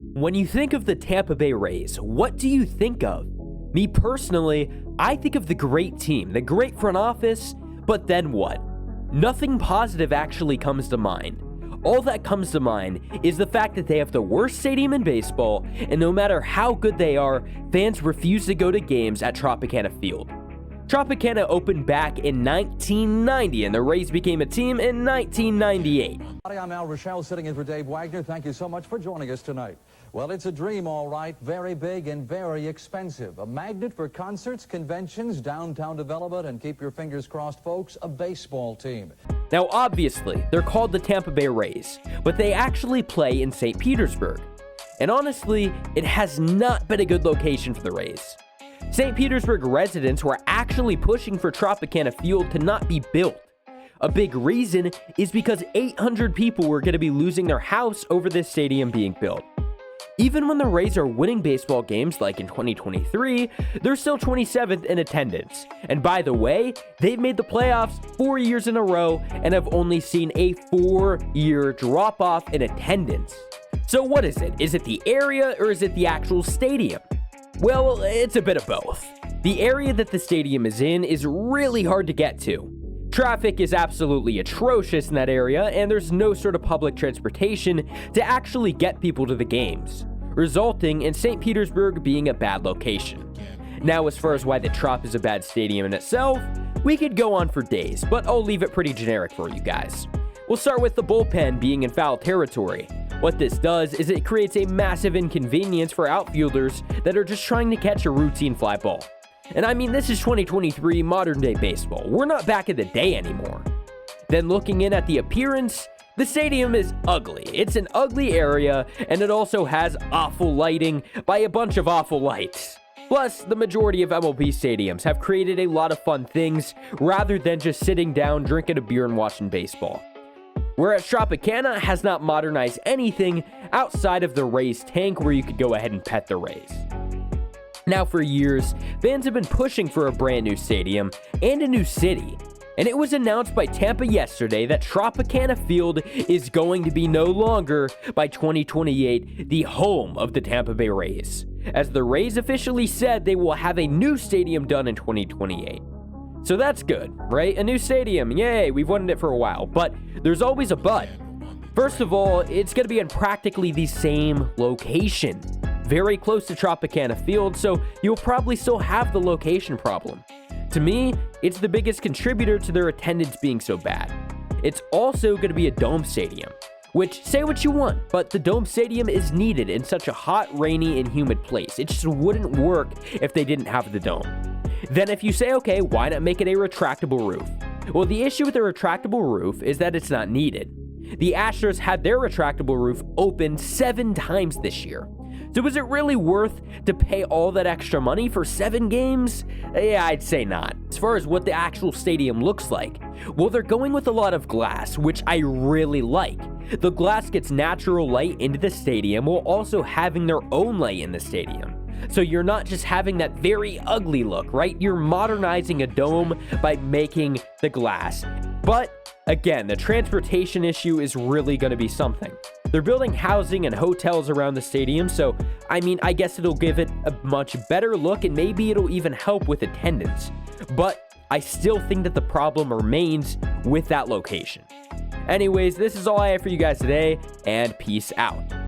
When you think of the Tampa Bay Rays, what do you think of? Me personally, I think of the great team, the great front office, but then what? Nothing positive actually comes to mind. All that comes to mind is the fact that they have the worst stadium in baseball, and no matter how good they are, fans refuse to go to games at Tropicana Field. Tropicana opened back in 1990, and the Rays became a team in 1998. Hi, I'm Al Rochelle sitting in for Dave Wagner. Thank you so much for joining us tonight. Well, it's a dream, all right. Very big and very expensive. A magnet for concerts, conventions, downtown development, and keep your fingers crossed, folks, a baseball team. Now, obviously, they're called the Tampa Bay Rays, but they actually play in St. Petersburg. And honestly, it has not been a good location for the Rays. St. Petersburg residents were actually pushing for Tropicana Field to not be built. A big reason is because 800 people were going to be losing their house over this stadium being built. Even when the Rays are winning baseball games like in 2023, they're still 27th in attendance. And by the way, they've made the playoffs 4 years in a row and have only seen a 4-year drop-off in attendance. So what is it? Is it the area or is it the actual stadium? Well, it's a bit of both. The area that the stadium is in is really hard to get to. Traffic is absolutely atrocious in that area, and there's no sort of public transportation to actually get people to the games, resulting in St. Petersburg being a bad location. Now, as far as why the Trop is a bad stadium in itself, we could go on for days, but I'll leave it pretty generic for you guys. We'll start with the bullpen being in foul territory. What this does is it creates a massive inconvenience for outfielders that are just trying to catch a routine fly ball. And I mean, this is 2023 modern day baseball. We're not back in the day anymore. Then looking in at the appearance, the stadium is ugly. It's an ugly area, and it also has awful lighting by a bunch of awful lights. Plus, the majority of MLB stadiums have created a lot of fun things rather than just sitting down, drinking a beer, and watching baseball. Whereas Tropicana has not modernized anything outside of the Rays tank where you could go ahead and pet the Rays. Now, for years, fans have been pushing for a brand new stadium and a new city, and it was announced by Tampa yesterday that Tropicana Field is going to be no longer, by 2028, the home of the Tampa Bay Rays, as the Rays officially said they will have a new stadium done in 2028. So that's good, right? A new stadium, yay, we've wanted it for a while, but there's always a but. First of all, it's going to be in practically the same location, very close to Tropicana Field, so you'll probably still have the location problem. To me, it's the biggest contributor to their attendance being so bad. It's also going to be a dome stadium, which, say what you want, but the dome stadium is needed in such a hot, rainy, and humid place. It just wouldn't work if they didn't have the dome. Then if you say, okay, why not make it a retractable roof? Well, the issue with a retractable roof is that it's not needed. The Astros had their retractable roof open 7 times this year. So is it really worth to pay all that extra money for 7 games? Yeah, I'd say not. As far as what the actual stadium looks like, well, they're going with a lot of glass, which I really like. The glass gets natural light into the stadium while also having their own light in the stadium. So you're not just having that very ugly look, right? You're modernizing a dome by making the glass. But again, the transportation issue is really going to be something. They're building housing and hotels around the stadium, so I mean, I guess it'll give it a much better look and maybe it'll even help with attendance. But I still think that the problem remains with that location. Anyways, this is all I have for you guys today, and peace out.